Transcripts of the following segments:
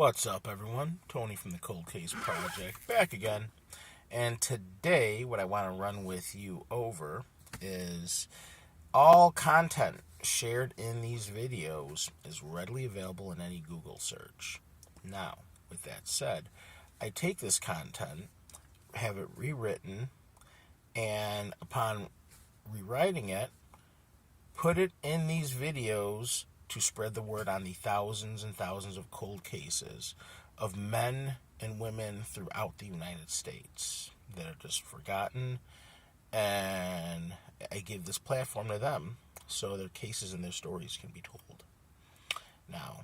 What's up, everyone? Tony from the Cold Case Project, back again. And today, what I want to run with you over is all content shared in these videos is readily available in any Google search. Now, with that said, I take this content, have it rewritten, and upon rewriting it, put it in these videos to spread the word on the thousands and thousands of cold cases of men and women throughout the United States that are just forgotten, and I give this platform to them so their cases and their stories can be told. Now,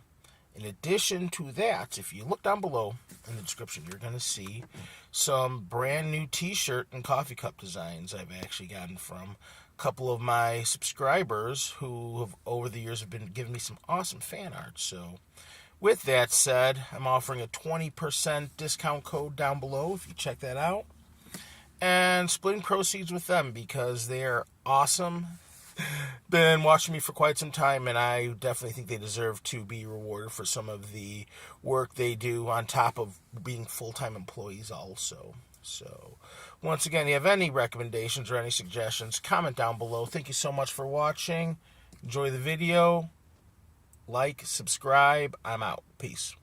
in addition to that, if you look down below in the description, you're going to see some brand new t-shirt and coffee cup designs I've actually gotten from a couple of my subscribers who have over the years have been giving me some awesome fan art. So with that said, I'm offering a 20% discount code down below if you check that out, and splitting proceeds with them because they are awesome. Been watching me for quite some time, and I definitely think they deserve to be rewarded for some of the work they do on top of being full-time employees also. So once again, if you have any recommendations or any suggestions, comment down below. Thank you so much for watching. Enjoy the video. Like, subscribe. I'm out. Peace.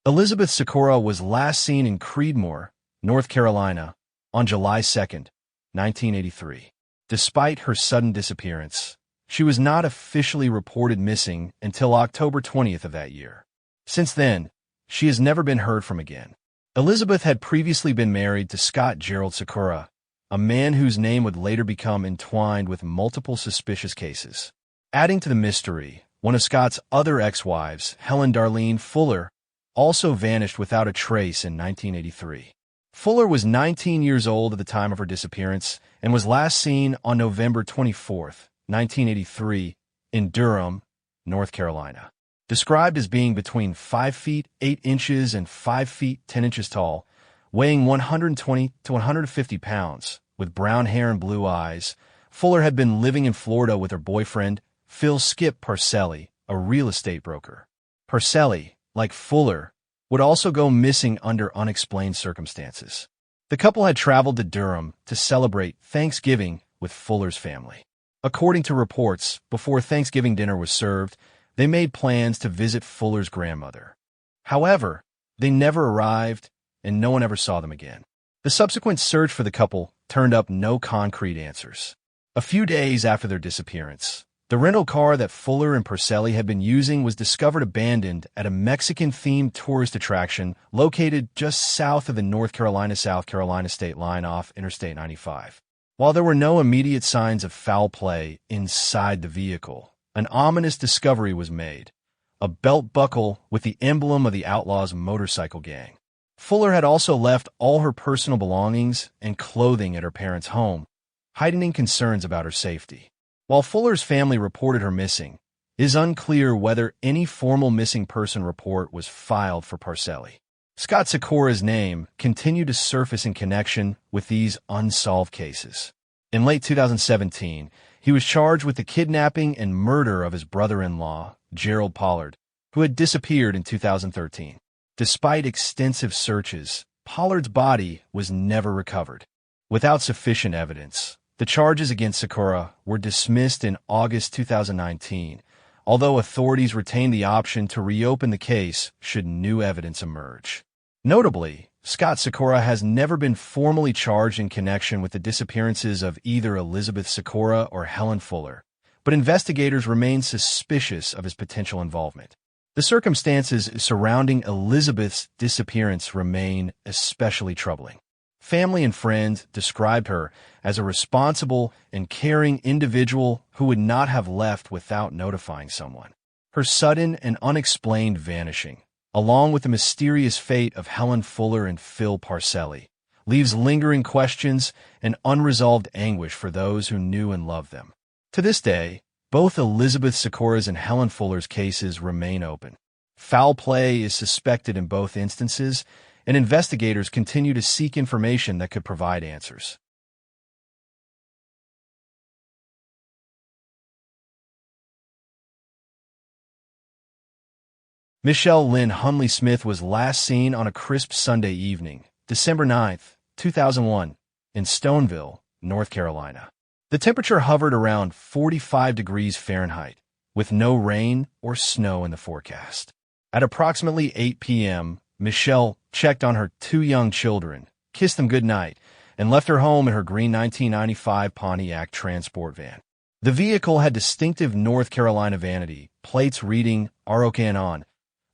Elizabeth Sikora was last seen in Creedmoor, North Carolina, on July 2, 1983. Despite her sudden disappearance, she was not officially reported missing until October 20th of that year. Since then, she has never been heard from again. Elizabeth had previously been married to Scott Gerald Sikora, a man whose name would later become entwined with multiple suspicious cases. Adding to the mystery, one of Scott's other ex-wives, Helen Darlene Fuller, also vanished without a trace in 1983. Fuller was 19 years old at the time of her disappearance and was last seen on November 24, 1983, in Durham, North Carolina. Described as being between 5 feet 8 inches and 5 feet 10 inches tall, weighing 120 to 150 pounds, with brown hair and blue eyes, Fuller had been living in Florida with her boyfriend, Phil Skip Parcelli, a real estate broker. Parcelli, like Fuller, would also go missing under unexplained circumstances. The couple had traveled to Durham to celebrate Thanksgiving with Fuller's family. According to reports, before Thanksgiving dinner was served, they made plans to visit Fuller's grandmother. However, they never arrived, and no one ever saw them again. The subsequent search for the couple turned up no concrete answers. A few days after their disappearance, the rental car that Fuller and Parcelli had been using was discovered abandoned at a Mexican-themed tourist attraction located just south of the North Carolina-South Carolina state line off Interstate 95. While there were no immediate signs of foul play inside the vehicle, an ominous discovery was made: a belt buckle with the emblem of the Outlaws motorcycle gang. Fuller had also left all her personal belongings and clothing at her parents' home, heightening concerns about her safety. While Fuller's family reported her missing, it is unclear whether any formal missing person report was filed for Parcelli. Scott Sikora's name continued to surface in connection with these unsolved cases. In late 2017, he was charged with the kidnapping and murder of his brother-in-law, Gerald Pollard, who had disappeared in 2013. Despite extensive searches, Pollard's body was never recovered. Without sufficient evidence, the charges against Sikora were dismissed in August 2019, although authorities retained the option to reopen the case should new evidence emerge. Notably, Scott Sikora has never been formally charged in connection with the disappearances of either Elizabeth Sikora or Helen Fuller, but investigators remain suspicious of his potential involvement. The circumstances surrounding Elizabeth's disappearance remain especially troubling. Family and friends described her as a responsible and caring individual who would not have left without notifying someone. Her sudden and unexplained vanishing, along with the mysterious fate of Helen Fuller and Phil Parcelli, leaves lingering questions and unresolved anguish for those who knew and loved them. To this day, both Elizabeth Sikora's and Helen Fuller's cases remain open. Foul play is suspected in both instances, and investigators continue to seek information that could provide answers. Michelle Lynn Hunley Smith was last seen on a crisp Sunday evening, December 9, 2001, in Stoneville, North Carolina. The temperature hovered around 45 degrees Fahrenheit, with no rain or snow in the forecast. At approximately 8 p.m., Michelle checked on her 2 young children, kissed them goodnight, and left her home in her green 1995 Pontiac transport van. The vehicle had distinctive North Carolina vanity, plates reading ROK and On,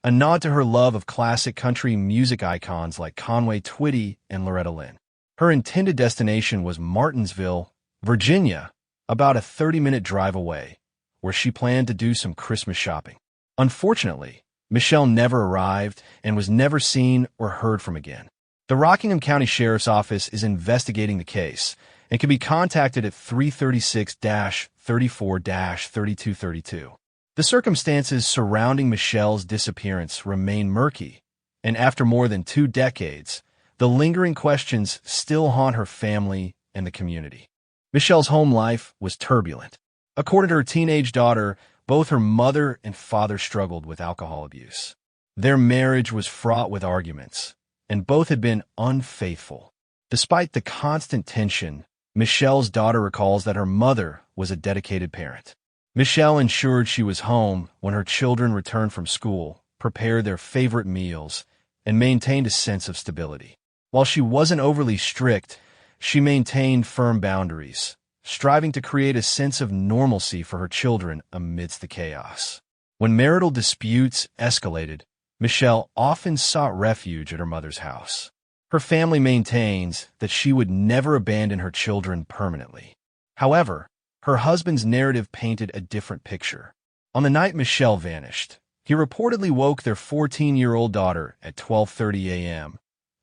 a nod to her love of classic country music icons like Conway Twitty and Loretta Lynn. Her intended destination was Martinsville, Virginia, about a 30-minute drive away, where she planned to do some Christmas shopping. Unfortunately, Michelle never arrived and was never seen or heard from again. The Rockingham County Sheriff's Office is investigating the case and can be contacted at 336-34-3232. The circumstances surrounding Michelle's disappearance remain murky, and after more than 2 decades, the lingering questions still haunt her family and the community. Michelle's home life was turbulent. According to her teenage daughter, both her mother and father struggled with alcohol abuse. Their marriage was fraught with arguments, and both had been unfaithful. Despite the constant tension, Michelle's daughter recalls that her mother was a dedicated parent. Michelle ensured she was home when her children returned from school, prepared their favorite meals, and maintained a sense of stability. While she wasn't overly strict, she maintained firm boundaries, striving to create a sense of normalcy for her children amidst the chaos. When marital disputes escalated, Michelle often sought refuge at her mother's house. Her family maintains that she would never abandon her children permanently. However, her husband's narrative painted a different picture. On the night Michelle vanished, he reportedly woke their 14-year-old daughter at 12:30 a.m.,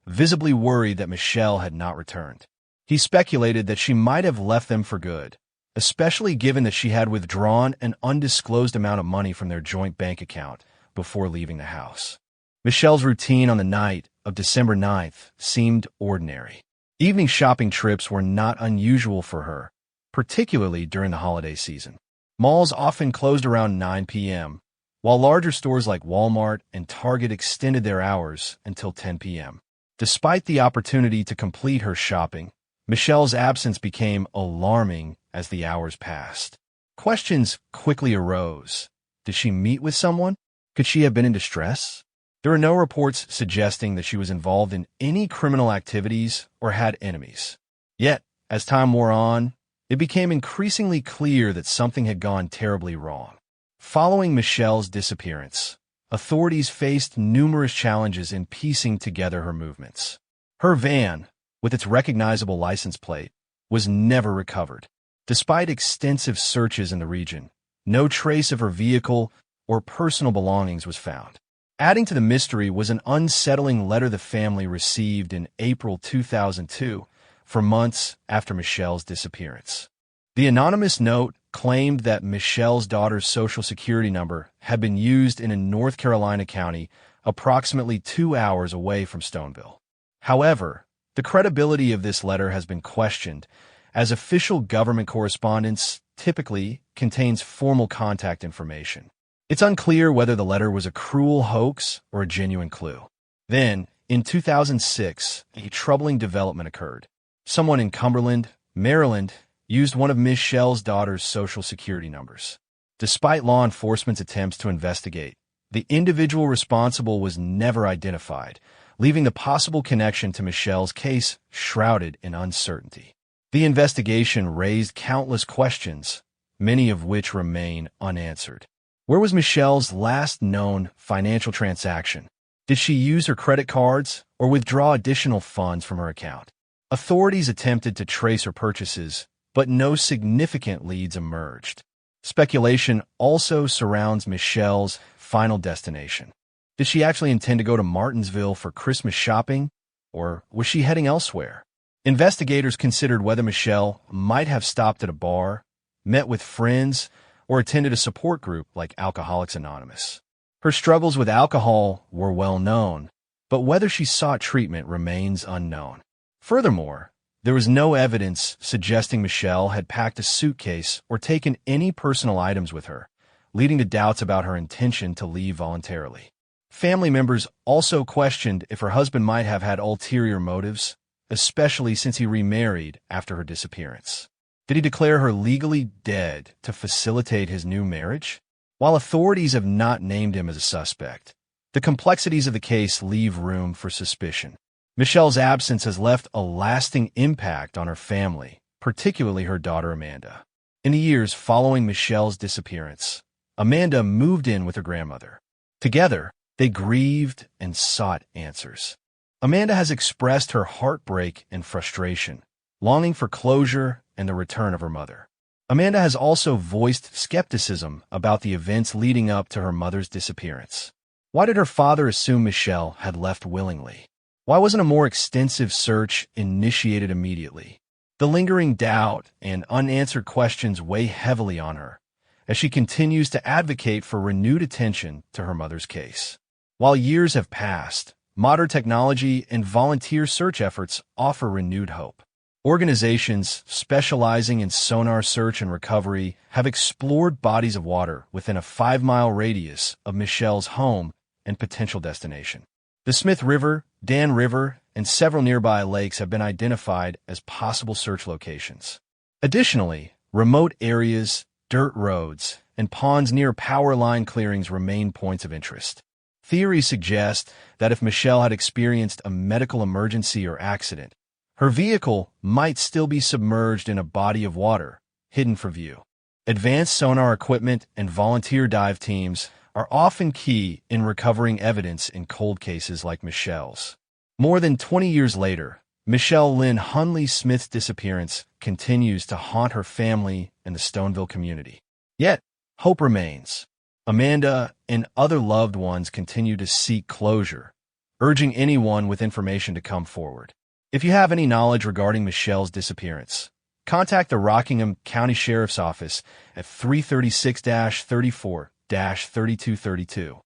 visibly worried that Michelle had not returned. He speculated that she might have left them for good, especially given that she had withdrawn an undisclosed amount of money from their joint bank account before leaving the house. Michelle's routine on the night of December 9th seemed ordinary. Evening shopping trips were not unusual for her, particularly during the holiday season. Malls often closed around 9 p.m., while larger stores like Walmart and Target extended their hours until 10 p.m. Despite the opportunity to complete her shopping, Michelle's absence became alarming as the hours passed. Questions quickly arose. Did she meet with someone? Could she have been in distress? There are no reports suggesting that she was involved in any criminal activities or had enemies. Yet, as time wore on, it became increasingly clear that something had gone terribly wrong. Following Michelle's disappearance, authorities faced numerous challenges in piecing together her movements. Her van, with its recognizable license plate, was never recovered. Despite extensive searches in the region, no trace of her vehicle or personal belongings was found. Adding to the mystery was an unsettling letter the family received in April 2002, for months after Michelle's disappearance. The anonymous note claimed that Michelle's daughter's Social Security number had been used in a North Carolina county approximately 2 hours away from Stoneville. However, the credibility of this letter has been questioned, as official government correspondence typically contains formal contact information. It's unclear whether the letter was a cruel hoax or a genuine clue. Then, in 2006, a troubling development occurred. Someone in Cumberland, Maryland, used one of Michelle's daughter's Social Security numbers. Despite law enforcement's attempts to investigate, the individual responsible was never identified, leaving the possible connection to Michelle's case shrouded in uncertainty. The investigation raised countless questions, many of which remain unanswered. Where was Michelle's last known financial transaction? Did she use her credit cards or withdraw additional funds from her account? Authorities attempted to trace her purchases, but no significant leads emerged. Speculation also surrounds Michelle's final destination. Did she actually intend to go to Martinsville for Christmas shopping, or was she heading elsewhere? Investigators considered whether Michelle might have stopped at a bar, met with friends, or attended a support group like Alcoholics Anonymous. Her struggles with alcohol were well known, but whether she sought treatment remains unknown. Furthermore, there was no evidence suggesting Michelle had packed a suitcase or taken any personal items with her, leading to doubts about her intention to leave voluntarily. Family members also questioned if her husband might have had ulterior motives, especially since he remarried after her disappearance. Did he declare her legally dead to facilitate his new marriage? While authorities have not named him as a suspect, the complexities of the case leave room for suspicion. Michelle's absence has left a lasting impact on her family, particularly her daughter Amanda. In the years following Michelle's disappearance, Amanda moved in with her grandmother. Together, they grieved and sought answers. Amanda has expressed her heartbreak and frustration, longing for closure and the return of her mother. Amanda has also voiced skepticism about the events leading up to her mother's disappearance. Why did her father assume Michelle had left willingly? Why wasn't a more extensive search initiated immediately? The lingering doubt and unanswered questions weigh heavily on her as she continues to advocate for renewed attention to her mother's case. While years have passed, modern technology and volunteer search efforts offer renewed hope. Organizations specializing in sonar search and recovery have explored bodies of water within a 5-mile radius of Michelle's home and potential destination. The Smith River, Dan River, and several nearby lakes have been identified as possible search locations. Additionally, remote areas, dirt roads, and ponds near power line clearings remain points of interest. Theories suggest that if Michelle had experienced a medical emergency or accident, her vehicle might still be submerged in a body of water, hidden from view. Advanced sonar equipment and volunteer dive teams are often key in recovering evidence in cold cases like Michelle's. More than 20 years later, Michelle Lynn Hunley Smith's disappearance continues to haunt her family and the Stoneville community. Yet, hope remains. Amanda and other loved ones continue to seek closure, urging anyone with information to come forward. If you have any knowledge regarding Michelle's disappearance, contact the Rockingham County Sheriff's Office at 336-34-3232.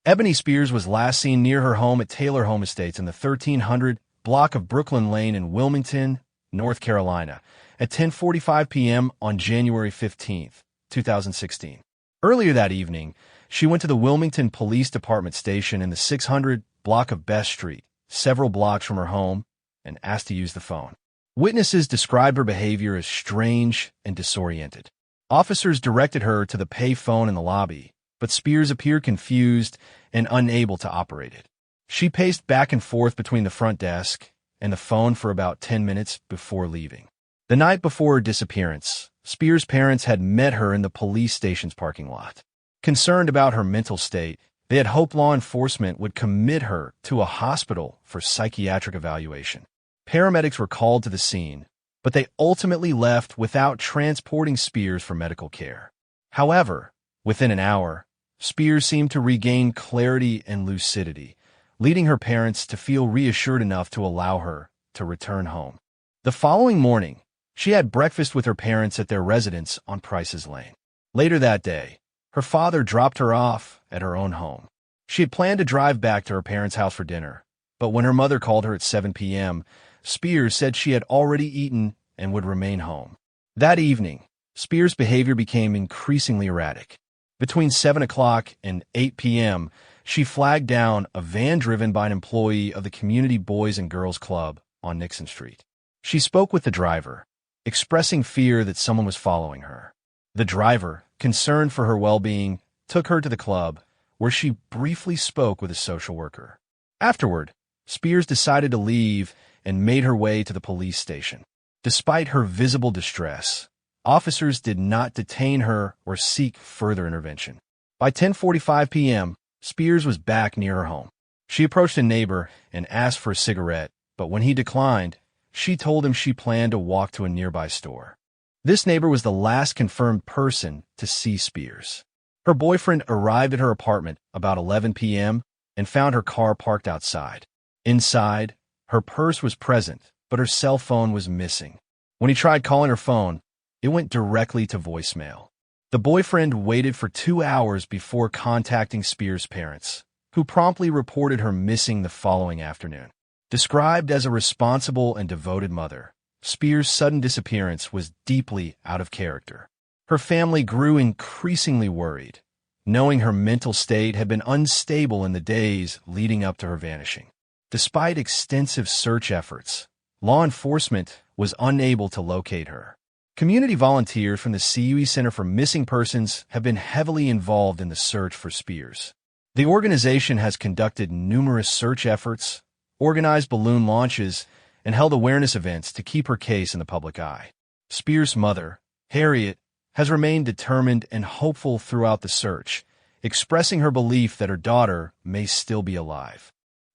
Ebony Spears was last seen near her home at Taylor Home Estates in the 1300 block of Brooklyn Lane in Wilmington, North Carolina, at 10:45 p.m. on January 15, 2016. Earlier that evening, she went to the Wilmington Police Department station in the 600 block of Best Street, several blocks from her home, and asked to use the phone. Witnesses described her behavior as strange and disoriented. Officers directed her to the pay phone in the lobby, but Spears appeared confused and unable to operate it. She paced back and forth between the front desk and the phone for about 10 minutes before leaving. The night before her disappearance, Spears' parents had met her in the police station's parking lot. Concerned about her mental state, they had hoped law enforcement would commit her to a hospital for psychiatric evaluation. Paramedics were called to the scene, but they ultimately left without transporting Spears for medical care. However, within an hour, Spears seemed to regain clarity and lucidity, leading her parents to feel reassured enough to allow her to return home. The following morning, she had breakfast with her parents at their residence on Price's Lane. Later that day, her father dropped her off at her own home. She had planned to drive back to her parents' house for dinner, but when her mother called her at 7 p.m., Spears said she had already eaten and would remain home. That evening, Spears' behavior became increasingly erratic. Between 7 o'clock and 8 p.m., she flagged down a van driven by an employee of the Community Boys and Girls Club on Nixon Street. She spoke with the driver, expressing fear that someone was following her. The driver, concerned for her well-being, took her to the club, where she briefly spoke with a social worker. Afterward, Spears decided to leave and made her way to the police station. Despite her visible distress, officers did not detain her or seek further intervention. By 10:45 p.m., Spears was back near her home. She approached a neighbor and asked for a cigarette, but when he declined, she told him she planned to walk to a nearby store. This neighbor was the last confirmed person to see Spears. Her boyfriend arrived at her apartment about 11 p.m. and found her car parked outside. Inside, her purse was present, but her cell phone was missing. When he tried calling her phone, it went directly to voicemail. The boyfriend waited for 2 hours before contacting Spears' parents, who promptly reported her missing the following afternoon. Described as a responsible and devoted mother, Spears' sudden disappearance was deeply out of character. Her family grew increasingly worried, knowing her mental state had been unstable in the days leading up to her vanishing. Despite extensive search efforts, law enforcement was unable to locate her. Community volunteers from the CUE Center for Missing Persons have been heavily involved in the search for Spears. The organization has conducted numerous search efforts, organized balloon launches, and held awareness events to keep her case in the public eye. Spears' mother, Harriet, has remained determined and hopeful throughout the search, expressing her belief that her daughter may still be alive.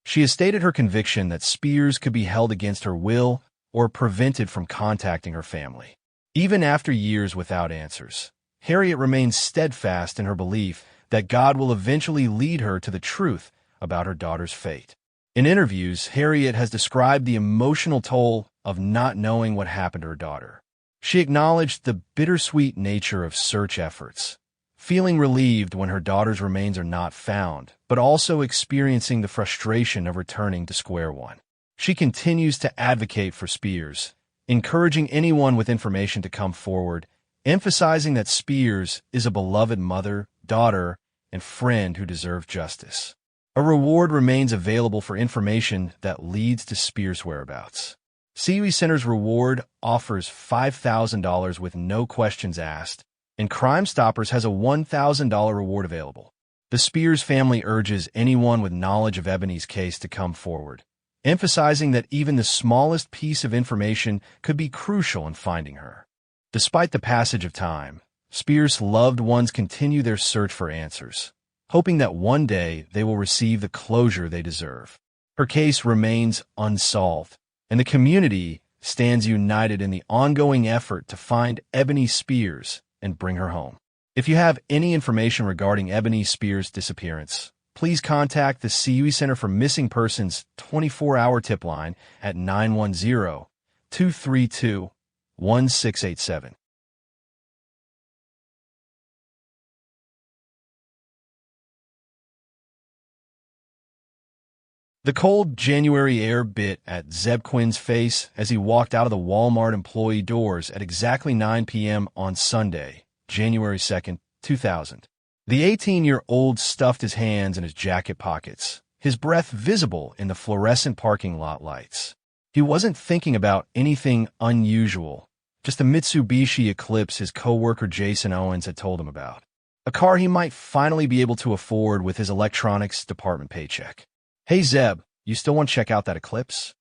She has stated her conviction that Spears could be held against her will or prevented from contacting her family. Even after years without answers, Harriet remains steadfast in her belief that God will eventually lead her to the truth about her daughter's fate. In interviews, Harriet has described the emotional toll of not knowing what happened to her daughter. She acknowledged the bittersweet nature of search efforts, feeling relieved when her daughter's remains are not found, but also experiencing the frustration of returning to square one. She continues to advocate for Spears, encouraging anyone with information to come forward, emphasizing that Spears is a beloved mother, daughter, and friend who deserves justice. A reward remains available for information that leads to Spears' whereabouts. CUE Center's reward offers $5,000 with no questions asked, and Crime Stoppers has a $1,000 reward available. The Spears family urges anyone with knowledge of Ebony's case to come forward, emphasizing that even the smallest piece of information could be crucial in finding her. Despite the passage of time, Spears' loved ones continue their search for answers, hoping that one day they will receive the closure they deserve. Her case remains unsolved, and the community stands united in the ongoing effort to find Ebony Spears and bring her home. If you have any information regarding Ebony Spears' disappearance, please contact the CUE Center for Missing Persons 24-hour tip line at 910-232-1687. The cold January air bit at Zeb Quinn's face as he walked out of the Walmart employee doors at exactly 9 p.m. on Sunday, January 2nd, 2000. The 18-year-old stuffed his hands in his jacket pockets, his breath visible in the fluorescent parking lot lights. He wasn't thinking about anything unusual, just a Mitsubishi Eclipse his coworker Jason Owens had told him about. A car he might finally be able to afford with his electronics department paycheck. "Hey Zeb, you still want to check out that Eclipse?"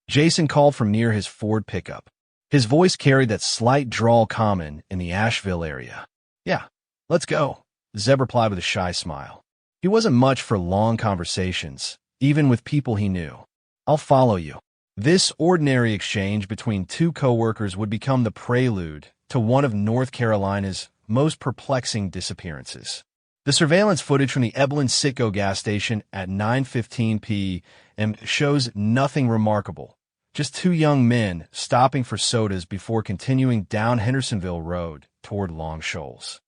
Jason called from near his Ford pickup. His voice carried that slight drawl common in the Asheville area. "Yeah, let's go," Zeb replied with a shy smile. He wasn't much for long conversations, even with people he knew. "I'll follow you." This ordinary exchange between two coworkers would become the prelude to one of North Carolina's most perplexing disappearances. The surveillance footage from the Evelyn Citgo gas station at 9:15 p.m. shows nothing remarkable, just two young men stopping for sodas before continuing down Hendersonville Road toward Long Shoals.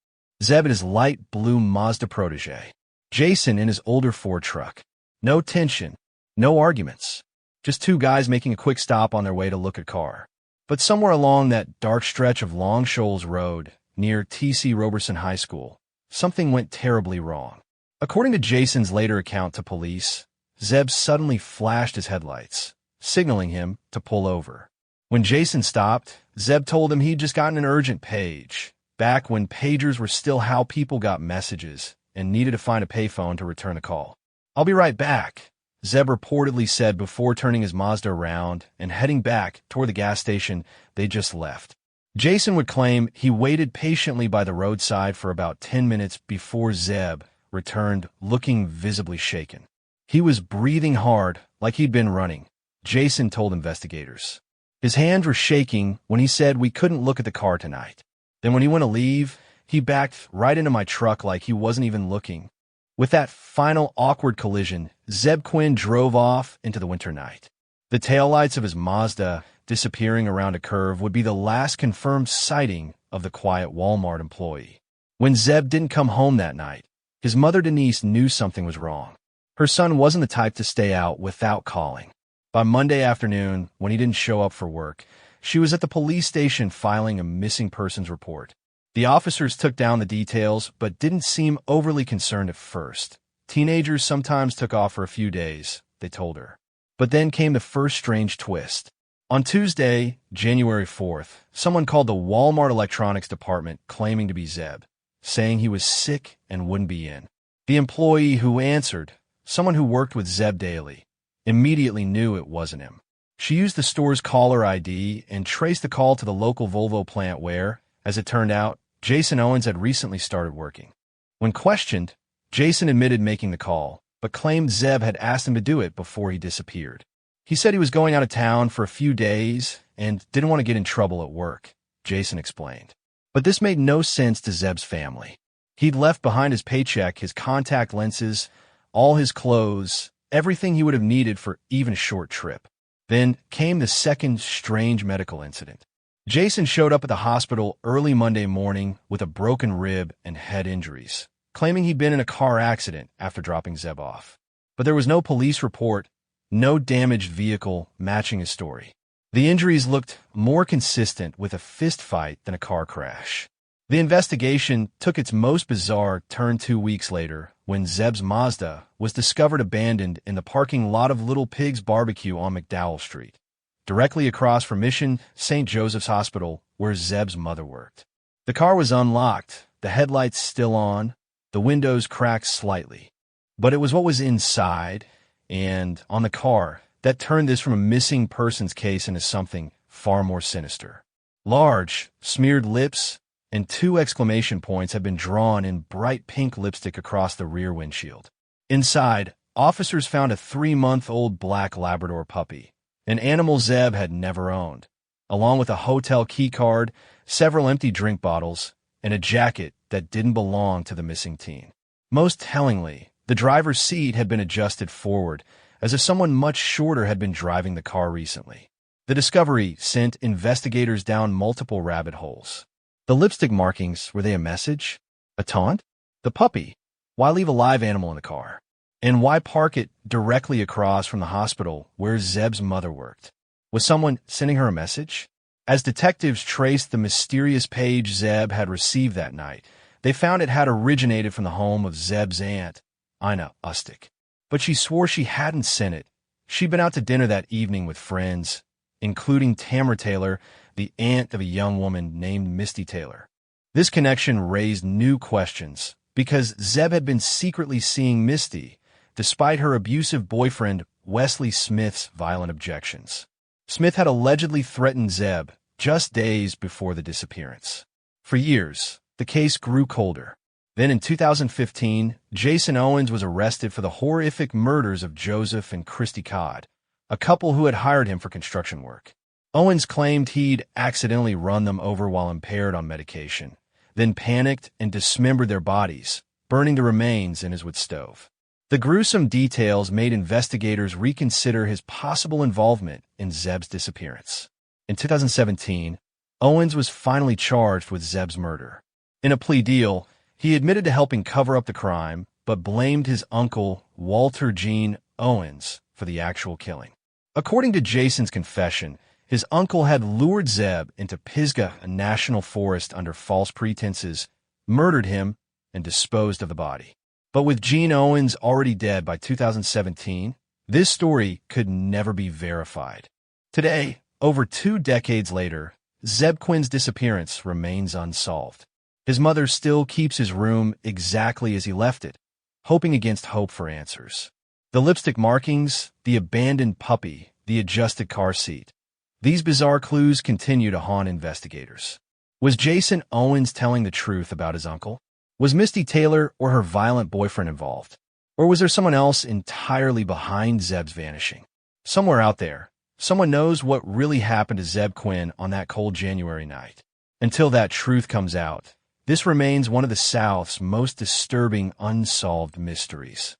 Zeb in his light blue Mazda Protege. Jason in his older Ford truck. No tension, no arguments. Just two guys making a quick stop on their way to look at a car. But somewhere along that dark stretch of Long Shoals Road, near T.C. Roberson High School, something went terribly wrong. According to Jason's later account to police, Zeb suddenly flashed his headlights, signaling him to pull over. When Jason stopped, Zeb told him he'd just gotten an urgent page, back when pagers were still how people got messages and needed to find a payphone to return a call. "I'll be right back," Zeb reportedly said before turning his Mazda around and heading back toward the gas station they just left. Jason would claim he waited patiently by the roadside for about 10 minutes before Zeb returned looking visibly shaken. He was breathing hard like he'd been running, Jason told investigators. His hands were shaking when he said we couldn't look at the car tonight. Then when he went to leave, he backed right into my truck like he wasn't even looking. With that final awkward collision, Zeb Quinn drove off into the winter night. The taillights of his Mazda disappearing around a curve would be the last confirmed sighting of the quiet Walmart employee. When Zeb didn't come home that night, his mother Denise knew something was wrong. Her son wasn't the type to stay out without calling. By Monday afternoon, when he didn't show up for work, She was at the police station filing a missing persons report. The officers took down the details, but didn't seem overly concerned at first. Teenagers sometimes took off for a few days, they told her. But then came the first strange twist. On Tuesday, January 4th, someone called the Walmart electronics department claiming to be Zeb, saying he was sick and wouldn't be in. The employee who answered, someone who worked with Zeb daily, immediately knew it wasn't him. She used the store's caller ID and traced the call to the local Volvo plant where, as it turned out, Jason Owens had recently started working. When questioned, Jason admitted making the call, but claimed Zeb had asked him to do it before he disappeared. He said he was going out of town for a few days and didn't want to get in trouble at work, Jason explained. But this made no sense to Zeb's family. He'd left behind his paycheck, his contact lenses, all his clothes, everything he would have needed for even a short trip. Then came the second strange medical incident. Jason showed up at the hospital early Monday morning with a broken rib and head injuries, claiming he'd been in a car accident after dropping Zeb off. But there was no police report, no damaged vehicle matching his story. The injuries looked more consistent with a fist fight than a car crash. The investigation took its most bizarre turn 2 weeks later when Zeb's Mazda was discovered abandoned in the parking lot of Little Pig's Barbecue on McDowell Street, directly across from Mission St. Joseph's Hospital where Zeb's mother worked. The car was unlocked, the headlights still on, the windows cracked slightly. But it was what was inside and on the car that turned this from a missing persons case into something far more sinister. Large, smeared lips and 2 exclamation points had been drawn in bright pink lipstick across the rear windshield. Inside, officers found a 3-month-old black Labrador puppy, an animal Zeb had never owned, along with a hotel key card, several empty drink bottles, and a jacket that didn't belong to the missing teen. Most tellingly, the driver's seat had been adjusted forward, as if someone much shorter had been driving the car recently. The discovery sent investigators down multiple rabbit holes. The lipstick markings, were they a message? A taunt? The puppy? Why leave a live animal in the car? And why park it directly across from the hospital where Zeb's mother worked? Was someone sending her a message? As detectives traced the mysterious page Zeb had received that night, they found it had originated from the home of Zeb's aunt, Ina Ustic. But she swore she hadn't sent it. She'd been out to dinner that evening with friends, including Tamara Taylor, the aunt of a young woman named Misty Taylor. This connection raised new questions, because Zeb had been secretly seeing Misty, despite her abusive boyfriend Wesley Smith's violent objections. Smith had allegedly threatened Zeb just days before the disappearance. For years, the case grew colder. Then in 2015, Jason Owens was arrested for the horrific murders of Joseph and Christy Codd, a couple who had hired him for construction work. Owens claimed he'd accidentally run them over while impaired on medication, then panicked and dismembered their bodies, burning the remains in his wood stove. The gruesome details made investigators reconsider his possible involvement in Zeb's disappearance. In 2017, Owens was finally charged with Zeb's murder. In a plea deal, he admitted to helping cover up the crime, but blamed his uncle, Walter Gene Owens, for the actual killing. According to Jason's confession, his uncle had lured Zeb into Pisgah National Forest under false pretenses, murdered him, and disposed of the body. But with Gene Owens already dead by 2017, this story could never be verified. Today, over 2 decades later, Zeb Quinn's disappearance remains unsolved. His mother still keeps his room exactly as he left it, hoping against hope for answers. The lipstick markings, the abandoned puppy, the adjusted car seat. These bizarre clues continue to haunt investigators. Was Jason Owens telling the truth about his uncle? Was Misty Taylor or her violent boyfriend involved? Or was there someone else entirely behind Zeb's vanishing? Somewhere out there, someone knows what really happened to Zeb Quinn on that cold January night. Until that truth comes out, this remains one of the South's most disturbing unsolved mysteries.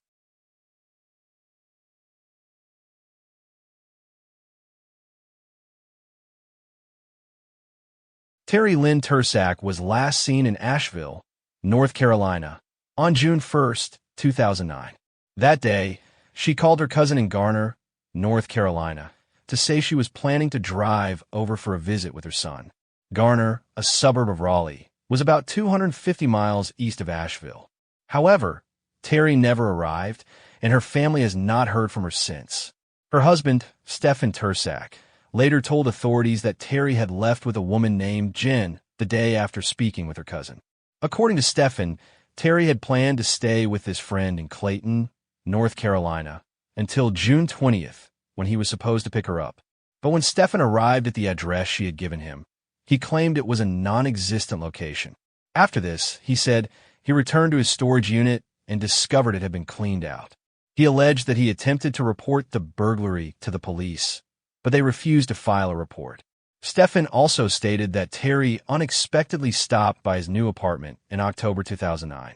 Terry Lynn Tac was last seen in Asheville, North Carolina, on June 1, 2009. That day, she called her cousin in Garner, North Carolina, to say she was planning to drive over for a visit with her son. Garner, a suburb of Raleigh, was about 250 miles east of Asheville. However, Terry never arrived, and her family has not heard from her since. Her husband, Stephen Tac, later told authorities that Terry had left with a woman named Jen the day after speaking with her cousin. According to Stephen, Terry had planned to stay with his friend in Clayton, North Carolina, until June 20th, when he was supposed to pick her up. But when Stephen arrived at the address she had given him, he claimed it was a non-existent location. After this, he said he returned to his storage unit and discovered it had been cleaned out. He alleged that he attempted to report the burglary to the police, but they refused to file a report. Stephen also stated that Terry unexpectedly stopped by his new apartment in October 2009.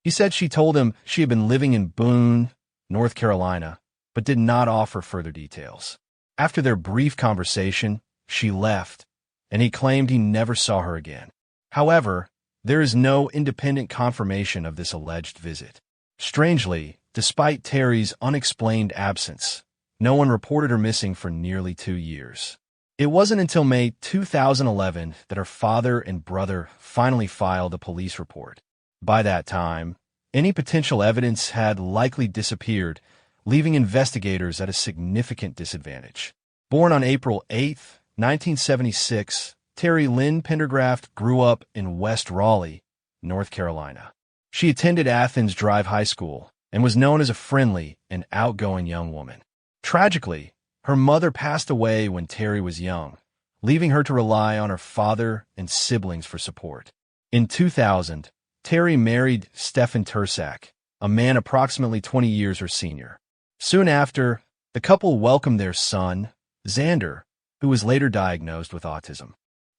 He said she told him she had been living in Boone, North Carolina, but did not offer further details. After their brief conversation, she left, and he claimed he never saw her again. However, there is no independent confirmation of this alleged visit. Strangely, despite Terry's unexplained absence, no one reported her missing for nearly 2 years. It wasn't until May 2011 that her father and brother finally filed a police report. By that time, any potential evidence had likely disappeared, leaving investigators at a significant disadvantage. Born on April 8, 1976, Terry Lynn Pendergraft grew up in West Raleigh, North Carolina. She attended Athens Drive High School and was known as a friendly and outgoing young woman. Tragically, her mother passed away when Terry was young, leaving her to rely on her father and siblings for support. In 2000, Terry married Stephen Tac, a man approximately 20 years her senior. Soon after, the couple welcomed their son, Xander, who was later diagnosed with autism.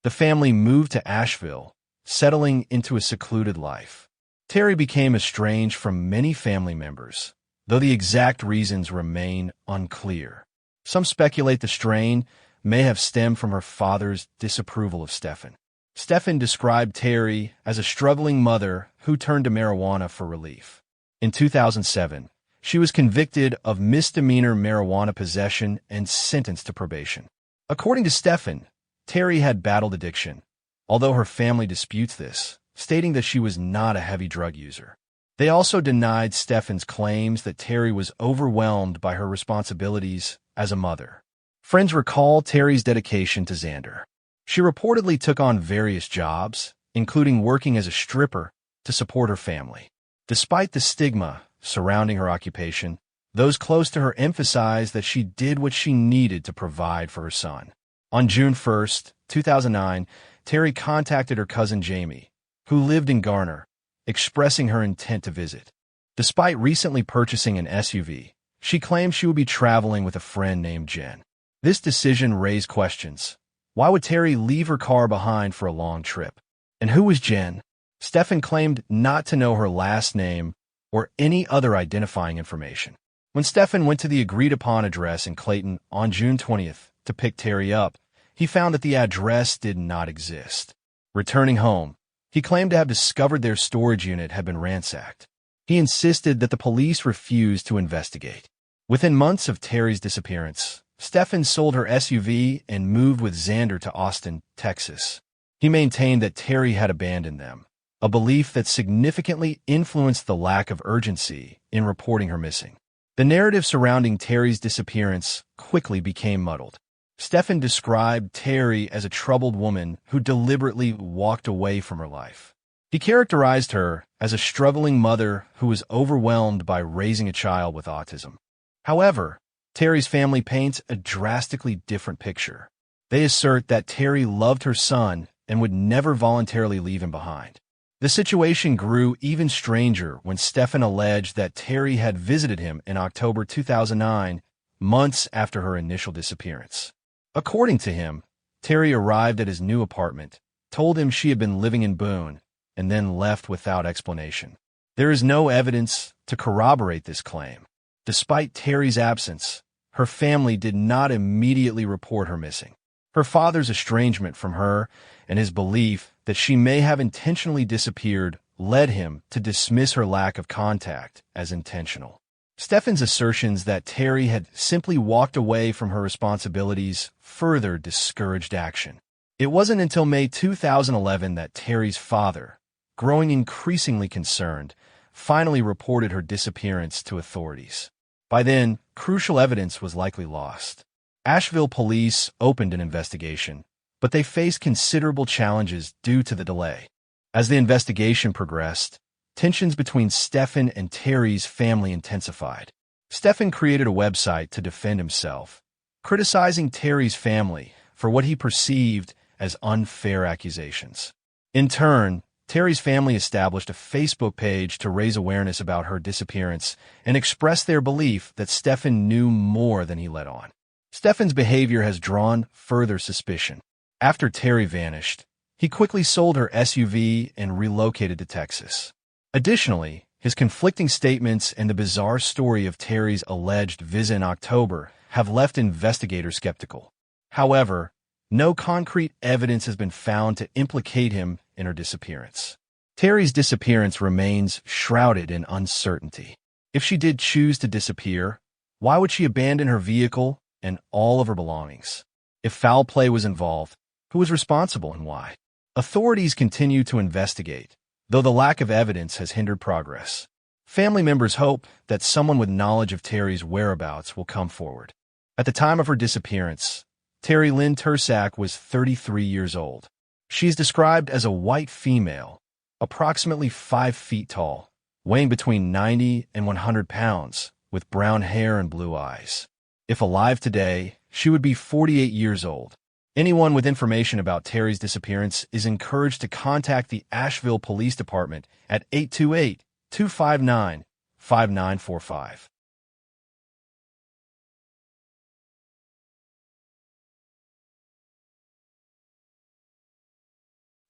The family moved to Asheville, settling into a secluded life. Terry became estranged from many family members, though the exact reasons remain unclear. Some speculate the strain may have stemmed from her father's disapproval of Stephen. Stephen described Terry as a struggling mother who turned to marijuana for relief. In 2007, she was convicted of misdemeanor marijuana possession and sentenced to probation. According to Stephen, Terry had battled addiction, although her family disputes this, stating that she was not a heavy drug user. They also denied Stephen's claims that Terry was overwhelmed by her responsibilities as a mother. Friends recall Terry's dedication to Xander. She reportedly took on various jobs, including working as a stripper, to support her family. Despite the stigma surrounding her occupation, those close to her emphasized that she did what she needed to provide for her son. On June 1, 2009, Terry contacted her cousin Jamie, who lived in Garner, expressing her intent to visit. Despite recently purchasing an SUV, she claimed she would be traveling with a friend named Jen. This decision raised questions. Why would Terry leave her car behind for a long trip? And who was Jen? Stephen claimed not to know her last name or any other identifying information. When Stephen went to the agreed-upon address in Clayton on June 20th to pick Terry up, he found that the address did not exist. Returning home, he claimed to have discovered their storage unit had been ransacked. He insisted that the police refused to investigate. Within months of Terry's disappearance, Stephen sold her SUV and moved with Xander to Austin, Texas. He maintained that Terry had abandoned them, a belief that significantly influenced the lack of urgency in reporting her missing. The narrative surrounding Terry's disappearance quickly became muddled. Stephen described Terry as a troubled woman who deliberately walked away from her life. He characterized her as a struggling mother who was overwhelmed by raising a child with autism. However, Terry's family paints a drastically different picture. They assert that Terry loved her son and would never voluntarily leave him behind. The situation grew even stranger when Stephen alleged that Terry had visited him in October 2009, months after her initial disappearance. According to him, Terry arrived at his new apartment, told him she had been living in Boone, and then left without explanation. There is no evidence to corroborate this claim. Despite Terry's absence, her family did not immediately report her missing. Her father's estrangement from her and his belief that she may have intentionally disappeared led him to dismiss her lack of contact as intentional. Stefan's assertions that Terry had simply walked away from her responsibilities further discouraged action. It wasn't until May 2011 that Terry's father, growing increasingly concerned, finally reported her disappearance to authorities. By then, crucial evidence was likely lost. Asheville police opened an investigation, but they faced considerable challenges due to the delay. As the investigation progressed, tensions between Stefan and Terry's family intensified. Stefan created a website to defend himself, criticizing Terry's family for what he perceived as unfair accusations. In turn, Terry's family established a Facebook page to raise awareness about her disappearance and express their belief that Stefan knew more than he let on. Stefan's behavior has drawn further suspicion. After Terry vanished, he quickly sold her SUV and relocated to Texas. Additionally, his conflicting statements and the bizarre story of Terry's alleged visit in October have left investigators skeptical. However, no concrete evidence has been found to implicate him in her disappearance. Terry's disappearance remains shrouded in uncertainty. If she did choose to disappear, why would she abandon her vehicle and all of her belongings? If foul play was involved, who was responsible and why? Authorities continue to investigate, though the lack of evidence has hindered progress. Family members hope that someone with knowledge of Terry's whereabouts will come forward. At the time of her disappearance, Terry Lynn Tac was 33 years old. She is described as a white female, approximately 5 feet tall, weighing between 90 and 100 pounds, with brown hair and blue eyes. If alive today, she would be 48 years old. Anyone with information about Terry's disappearance is encouraged to contact the Asheville Police Department at 828-259-5945.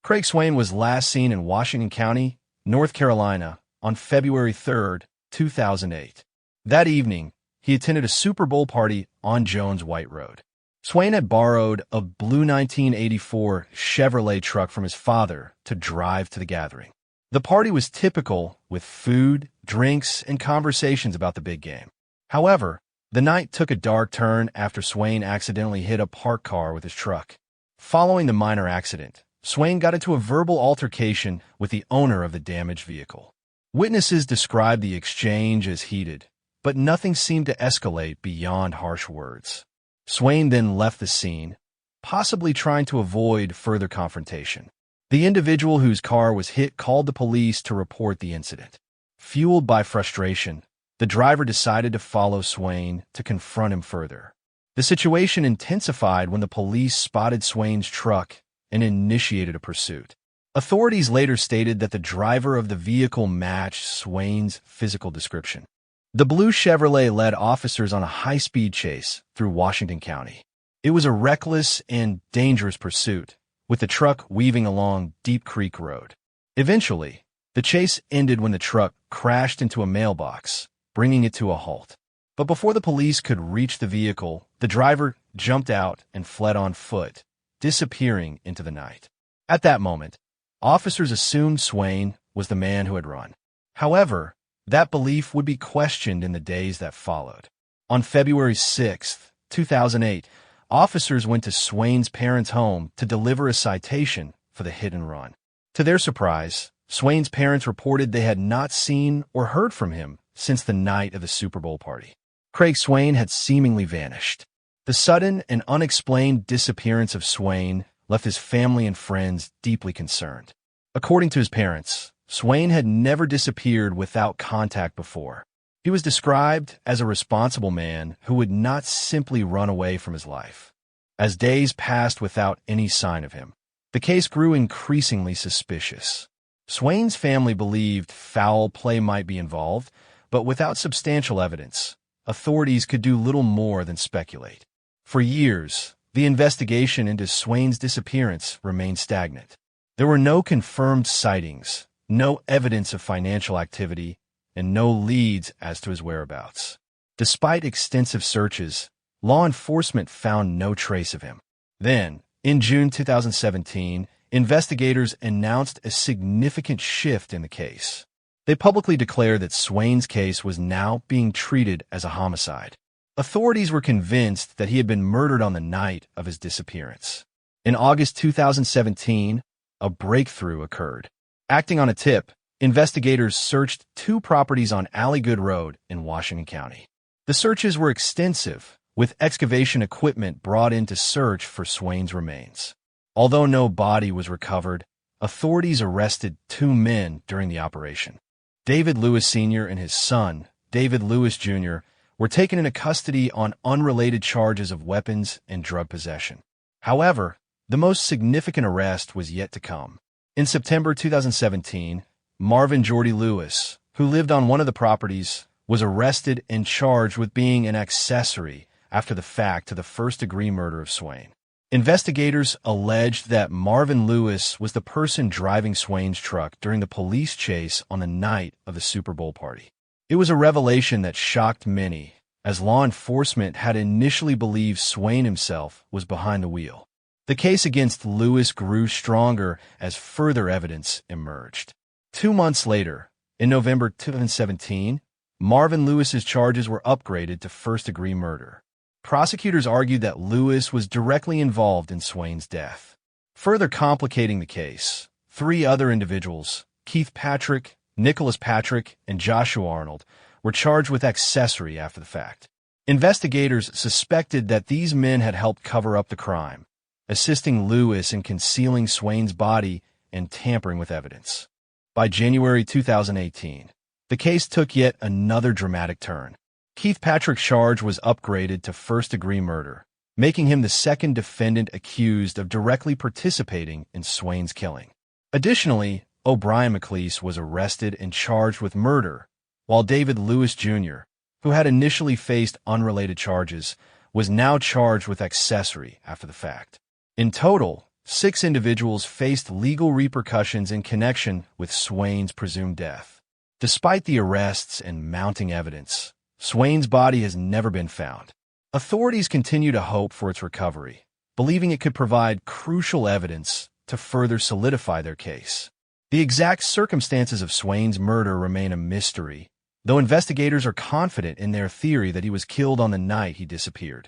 Craig Swain was last seen in Washington County, North Carolina, on February 3, 2008. That evening, he attended a Super Bowl party on Jones White Road. Swain had borrowed a blue 1984 Chevrolet truck from his father to drive to the gathering. The party was typical, with food, drinks, and conversations about the big game. However, the night took a dark turn after Swain accidentally hit a parked car with his truck. Following the minor accident, Swain got into a verbal altercation with the owner of the damaged vehicle. Witnesses described the exchange as heated, but nothing seemed to escalate beyond harsh words. Swain then left the scene, possibly trying to avoid further confrontation. The individual whose car was hit called the police to report the incident. Fueled by frustration, the driver decided to follow Swain to confront him further. The situation intensified when the police spotted Swain's truck and initiated a pursuit. Authorities later stated that the driver of the vehicle matched Swain's physical description. The blue Chevrolet led officers on a high-speed chase through Washington County. It was a reckless and dangerous pursuit, with the truck weaving along Deep Creek Road. Eventually, the chase ended when the truck crashed into a mailbox, bringing it to a halt. But before the police could reach the vehicle, the driver jumped out and fled on foot, disappearing into the night. At that moment, officers assumed Swain was the man who had run. However, that belief would be questioned in the days that followed. On February 6, 2008, officers went to Swain's parents' home to deliver a citation for the hit and run. To their surprise, Swain's parents reported they had not seen or heard from him since the night of the Super Bowl party. Craig Swain had seemingly vanished. The sudden and unexplained disappearance of Swain left his family and friends deeply concerned. According to his parents, Swain had never disappeared without contact before. He was described as a responsible man who would not simply run away from his life. As days passed without any sign of him, the case grew increasingly suspicious. Swain's family believed foul play might be involved, but without substantial evidence, authorities could do little more than speculate. For years, the investigation into Swain's disappearance remained stagnant. There were no confirmed sightings, no evidence of financial activity, and no leads as to his whereabouts. Despite extensive searches, law enforcement found no trace of him. Then, in June 2017, investigators announced a significant shift in the case. They publicly declared that Swain's case was now being treated as a homicide. Authorities were convinced that he had been murdered on the night of his disappearance. In August 2017, a breakthrough occurred. Acting on a tip, investigators searched 2 properties on Good Road in Washington County. The searches were extensive, with excavation equipment brought in to search for Swain's remains. Although no body was recovered, authorities arrested 2 men during the operation. David Lewis Sr. and his son, David Lewis Jr., were taken into custody on unrelated charges of weapons and drug possession. However, the most significant arrest was yet to come. In September 2017, Marvin Jordy Lewis, who lived on one of the properties, was arrested and charged with being an accessory after the fact to the first-degree murder of Swain. Investigators alleged that Marvin Lewis was the person driving Swain's truck during the police chase on the night of the Super Bowl party. It was a revelation that shocked many, as law enforcement had initially believed Swain himself was behind the wheel. The case against Lewis grew stronger as further evidence emerged. 2 months later, in November 2017, Marvin Lewis's charges were upgraded to first-degree murder. Prosecutors argued that Lewis was directly involved in Swain's death. Further complicating the case, 3 other individuals, Keith Patrick, Nicholas Patrick, and Joshua Arnold, were charged with accessory after the fact. Investigators suspected that these men had helped cover up the crime, assisting Lewis in concealing Swain's body and tampering with evidence. By January 2018, the case took yet another dramatic turn. Keith Patrick's charge was upgraded to first-degree murder, making him the second defendant accused of directly participating in Swain's killing. Additionally, O'Brien McLeese was arrested and charged with murder, while David Lewis Jr., who had initially faced unrelated charges, was now charged with accessory after the fact. In total, 6 individuals faced legal repercussions in connection with Swain's presumed death. Despite the arrests and mounting evidence, Swain's body has never been found. Authorities continue to hope for its recovery, believing it could provide crucial evidence to further solidify their case. The exact circumstances of Swain's murder remain a mystery, though investigators are confident in their theory that he was killed on the night he disappeared.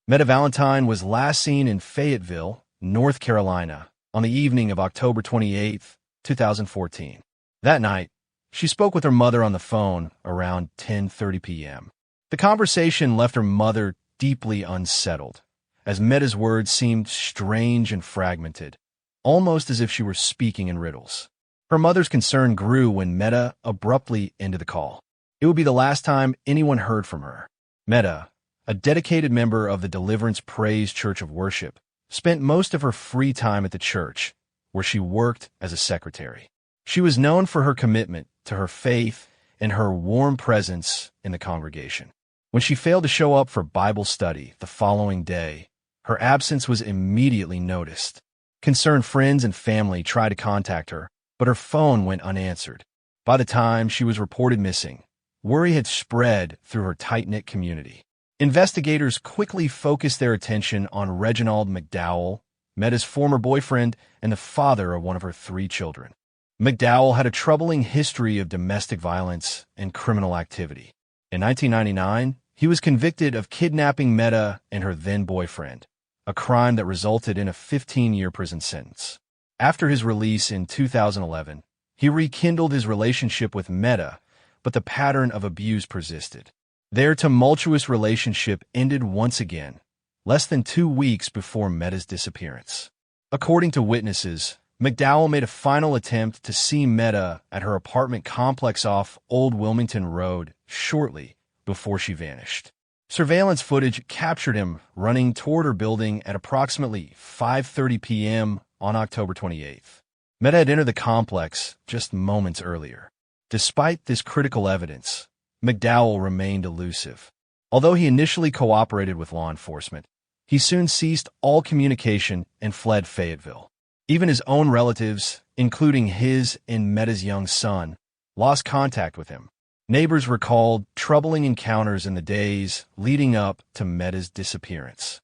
Metta Valentine was last seen in Fayetteville, North Carolina, on the evening of October 28, 2014. That night, she spoke with her mother on the phone around 10:30 p.m. The conversation left her mother deeply unsettled, as Metta's words seemed strange and fragmented, almost as if she were speaking in riddles. Her mother's concern grew when Metta abruptly ended the call. It would be the last time anyone heard from her. Metta, a dedicated member of the Deliverance Praise Church of Worship, spent most of her free time at the church, where she worked as a secretary. She was known for her commitment to her faith and her warm presence in the congregation. When she failed to show up for Bible study the following day, her absence was immediately noticed. Concerned friends and family tried to contact her, but her phone went unanswered. By the time she was reported missing, worry had spread through her tight-knit community. Investigators quickly focused their attention on Reginald McDowell, Metta's former boyfriend and the father of one of her 3 children. McDowell had a troubling history of domestic violence and criminal activity. In 1999, he was convicted of kidnapping Metta and her then-boyfriend, a crime that resulted in a 15-year prison sentence. After his release in 2011, he rekindled his relationship with Metta, but the pattern of abuse persisted. Their tumultuous relationship ended once again, less than 2 weeks before Metta's disappearance. According to witnesses, McDowell made a final attempt to see Metta at her apartment complex off Old Wilmington Road shortly before she vanished. Surveillance footage captured him running toward her building at approximately 5:30 p.m. on October 28th. Metta had entered the complex just moments earlier. Despite this critical evidence, McDowell remained elusive. Although he initially cooperated with law enforcement, he soon ceased all communication and fled Fayetteville. Even his own relatives, including his and Metta's young son, lost contact with him. Neighbors recalled troubling encounters in the days leading up to Metta's disappearance.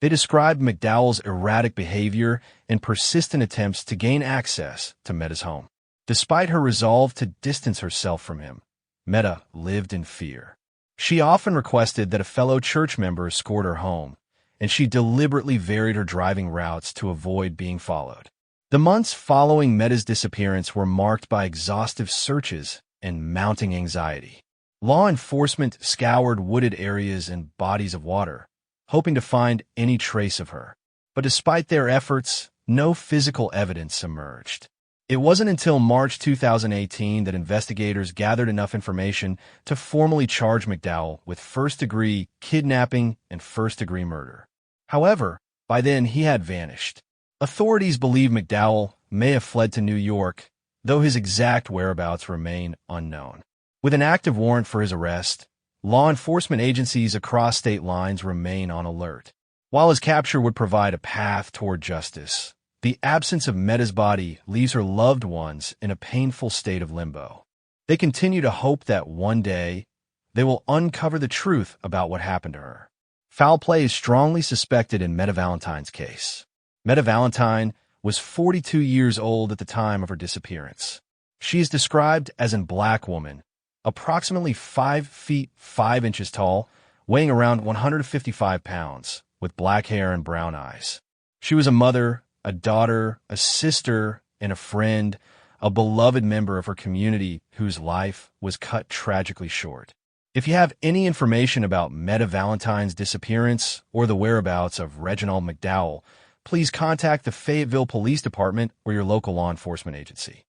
They described McDowell's erratic behavior and persistent attempts to gain access to Metta's home. Despite her resolve to distance herself from him, Metta lived in fear. She often requested that a fellow church member escort her home, and she deliberately varied her driving routes to avoid being followed. The months following Metta's disappearance were marked by exhaustive searches and mounting anxiety. Law enforcement scoured wooded areas and bodies of water, hoping to find any trace of her. But despite their efforts, no physical evidence emerged. It wasn't until March 2018 that investigators gathered enough information to formally charge McDowell with first-degree kidnapping and first-degree murder. However, by then he had vanished. Authorities believe McDowell may have fled to New York, though his exact whereabouts remain unknown. With an active warrant for his arrest, law enforcement agencies across state lines remain on alert. While his capture would provide a path toward justice, the absence of Metta's body leaves her loved ones in a painful state of limbo. They continue to hope that one day they will uncover the truth about what happened to her. Foul play is strongly suspected in Metta Valentine's case. Metta Valentine was 42 years old at the time of her disappearance. She is described as a black woman, approximately 5 feet 5 inches tall, weighing around 155 pounds, with black hair and brown eyes. She was a mother, a daughter, a sister, and a friend, a beloved member of her community whose life was cut tragically short. If you have any information about Metta Valentine's disappearance or the whereabouts of Reginald McDowell, please contact the Fayetteville Police Department or your local law enforcement agency.